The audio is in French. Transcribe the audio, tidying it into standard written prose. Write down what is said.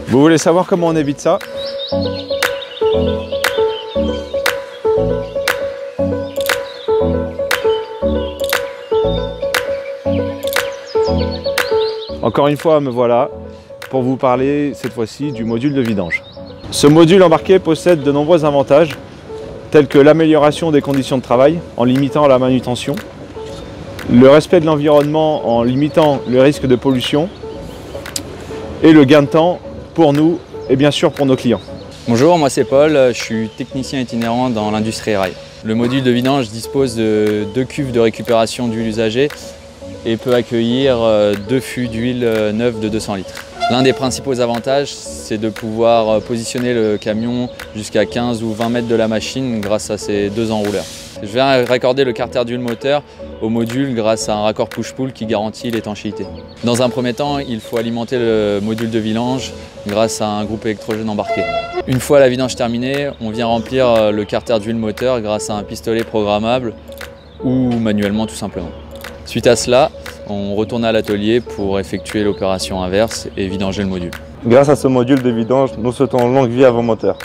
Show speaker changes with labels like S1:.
S1: Vous voulez savoir comment on évite ça? Encore une fois, me voilà pour vous parler cette fois-ci du module de vidange. Ce module embarqué possède de nombreux avantages tels que l'amélioration des conditions de travail en limitant la manutention, le respect de l'environnement en limitant le risque de pollution et le gain de temps pour nous et bien sûr pour nos clients.
S2: Bonjour, moi c'est Paul, je suis technicien itinérant dans l'industrie rail. Le module de vidange dispose de 2 cuves de récupération d'huile usagée et peut accueillir 2 fûts d'huile neuve de 200 litres. L'un des principaux avantages, c'est de pouvoir positionner le camion jusqu'à 15 ou 20 mètres de la machine grâce à ces 2 enrouleurs. Je viens raccorder le carter d'huile moteur au module grâce à un raccord push-pull qui garantit l'étanchéité. Dans un premier temps, il faut alimenter le module de vidange grâce à un groupe électrogène embarqué. Une fois la vidange terminée, on vient remplir le carter d'huile moteur grâce à un pistolet programmable ou manuellement tout simplement. Suite à cela, on retourne à l'atelier pour effectuer l'opération inverse et vidanger le module.
S3: Grâce à ce module de vidange, nous souhaitons longue vie à vos moteurs.